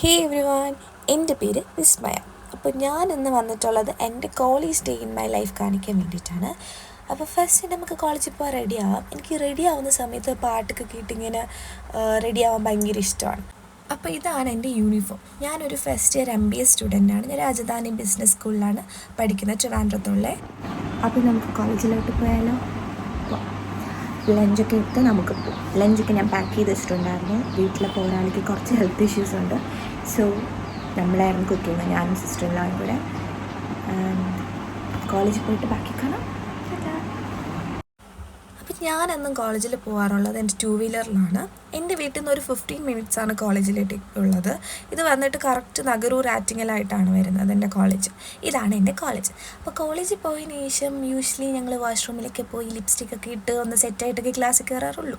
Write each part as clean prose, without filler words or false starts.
ഹേ every one, എൻ്റെ പേര് വിസ്മയ. അപ്പോൾ ഞാൻ ഇന്ന് വന്നിട്ടുള്ളത് എൻ്റെ college day in my life കാണിക്കാൻ വേണ്ടിയിട്ടാണ്. അപ്പോൾ ഫസ്റ്റ് നമുക്ക് കോളേജിൽ പോകാൻ റെഡിയാവാം. എനിക്ക് റെഡി ആവുന്ന സമയത്ത് പാട്ടൊക്കെ കേട്ടിങ്ങനെ റെഡി ആവാൻ ഭയങ്കര ഇഷ്ടമാണ്. അപ്പോൾ ഇതാണ് എൻ്റെ യൂണിഫോം. ഞാനൊരു ഫസ്റ്റ് ഇയർ MBA സ്റ്റുഡൻ്റാണ്. ഞാൻ രാജധാനി ബിസിനസ് സ്കൂളിലാണ് പഠിക്കുന്നത്, ട്രിവാൻഡ്രത്തുള്ളത്. അപ്പോൾ നമുക്ക് കോളേജിലോട്ട് പോയാലോ? ലഞ്ചൊക്കെ ഇട്ട് നമുക്ക് പോകും. ലഞ്ചൊക്കെ ഞാൻ പാക്ക് ചെയ്ത് വെച്ചിട്ടുണ്ടായിരുന്നു. വീട്ടിലപ്പോൾ ഒരാൾക്ക് കുറച്ച് ഹെൽത്ത് ഇഷ്യൂസ് ഉണ്ട്. സോ നമ്മളായിരുന്നു കുക്ക് ചെയ്യുന്നത്, ഞാനും സിസ്റ്ററിലായും കൂടെ. കോളേജിൽ പോയിട്ട് ബാക്കി കാണാം. അപ്പം ഞാനെന്നും കോളേജിൽ പോകാറുള്ളത് എൻ്റെ 2 വീലറിലാണ്. എൻ്റെ വീട്ടിൽ നിന്ന് ഒരു 15 മിനിറ്റ്സാണ് കോളേജിലേക്ക് ഉള്ളത്. ഇത് വന്നിട്ട് കറക്റ്റ് നഗരൂർ ആറ്റിങ്ങലായിട്ടാണ് വരുന്നത് എൻ്റെ കോളേജ്. ഇതാണ് എൻ്റെ കോളേജ്. അപ്പോൾ കോളേജിൽ പോയതിന് ശേഷം യൂഷ്വലി ഞങ്ങൾ വാഷ്റൂമിലൊക്കെ പോയി ലിപ്സ്റ്റിക്കൊക്കെ ഇട്ട് ഒന്ന് സെറ്റായിട്ടൊക്കെ ക്ലാസ്സിൽ കയറാറുള്ളൂ.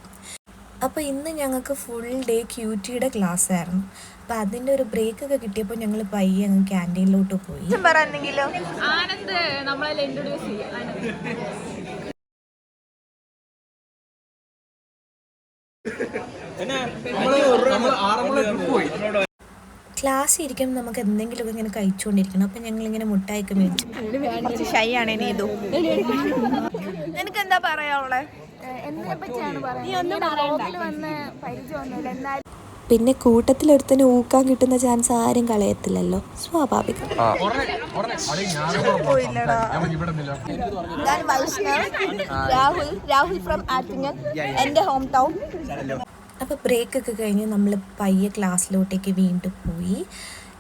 അപ്പോൾ ഇന്ന് ഞങ്ങൾക്ക് ഫുൾ ഡേ QTയുടെ ക്ലാസ് ആയിരുന്നു. അപ്പോൾ അതിൻ്റെ ഒരു ബ്രേക്കൊക്കെ കിട്ടിയപ്പോൾ ഞങ്ങൾ പയ്യെ അങ്ങ് ക്യാൻറ്റീനിലോട്ട് പോയി. ആനന്ദ് നമ്മളെ ഇൻട്രൊഡ്യൂസ് ചെയ്യും. ക്ലാസ് ഇരിക്കുമ്പോൾ നമുക്ക് എന്തെങ്കിലുമൊക്കെ ഇങ്ങനെ കഴിച്ചുകൊണ്ടിരിക്കണം. അപ്പം ഞങ്ങളിങ്ങനെ മുട്ടായിക്ക് മേടിച്ചു. ഷൈ ആണ് ഇനി ഇതും. നിനക്ക് എന്താ പറയാനുള്ളത്? പിന്നെ കൂട്ടത്തിലെടുത്തന്നെ ഊക്കാൻ കിട്ടുന്ന ചാൻസ് ആരും കളയത്തില്ലല്ലോ, സ്വാഭാവികം. രാഹുൽ ഫ്രം ആറ്റിങ്ങൽ, എൻ്റെ ഹോം ടൗൺ. അപ്പോൾ ബ്രേക്കൊക്കെ കഴിഞ്ഞ് നമ്മൾ പയ്യെ ക്ലാസ്സിലോട്ടേക്ക് വീണ്ടും പോയി.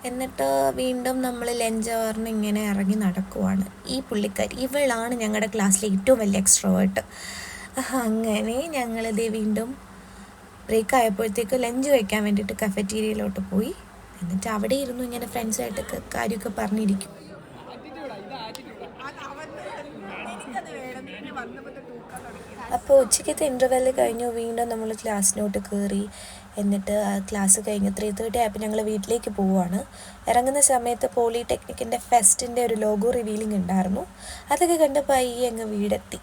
എന്നിട്ട് വീണ്ടും നമ്മൾ ലഞ്ച് അവറിന് ഇങ്ങനെ ഇറങ്ങി നടക്കുവാണ്. ഈ പുള്ളിക്കാരി, ഇവളാണ് ഞങ്ങളുടെ ക്ലാസ്സിലെ ഏറ്റവും വലിയ എക്സ്ട്രോവേർട്ട്. അങ്ങനെ ഞങ്ങളിത് വീണ്ടും ബ്രേക്ക് ആയപ്പോഴത്തേക്ക് ലഞ്ച് കഴിക്കാൻ വേണ്ടിയിട്ട് കഫറ്റീരിയയിലോട്ട് പോയി. എന്നിട്ട് അവിടെ ഇരുന്നു ഇങ്ങനെ ഫ്രണ്ട്സായിട്ടൊക്കെ കാര്യമൊക്കെ പറഞ്ഞിരിക്കും. അപ്പോൾ ഉച്ചയ്ക്കത്തെ ഇൻ്റർവെല്ല് കഴിഞ്ഞു. വീണ്ടും നമ്മൾ ക്ലാസ്സിലോട്ട് കയറി. എന്നിട്ട് ക്ലാസ് കഴിഞ്ഞ് 3:30 ആയപ്പോൾ ഞങ്ങൾ വീട്ടിലേക്ക് പോവുകയാണ്. ഇറങ്ങുന്ന സമയത്ത് പോളിടെക്നിക്കിൻ്റെ ഫെസ്റ്റിൻ്റെ ഒരു ലോഗോ റിവീലിംഗ് ഉണ്ടായിരുന്നു. അതൊക്കെ കണ്ട് പയ്യെ അങ്ങ് വീടെത്തി.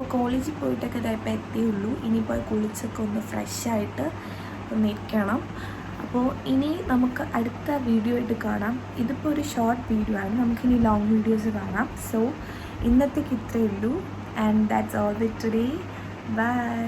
കോളേജിൽ പോയിട്ടൊക്കെ ഇതായപ്പോൾ എത്തിയുള്ളൂ. ഇനിയിപ്പോൾ കുളിച്ചൊക്കെ ഒന്ന് ഫ്രഷായിട്ട് ഒന്ന് ഇരിക്കണം. അപ്പോൾ ഇനി നമുക്ക് അടുത്ത വീഡിയോ ആയിട്ട് കാണാം. ഇതിപ്പോൾ ഒരു ഷോർട്ട് വീഡിയോ ആണ്, നമുക്കിനി ലോങ് വീഡിയോസ് കാണാം. സോ ഇന്നത്തേക്ക് ഇത്രയേ ഉള്ളൂ. And that's all with today. By.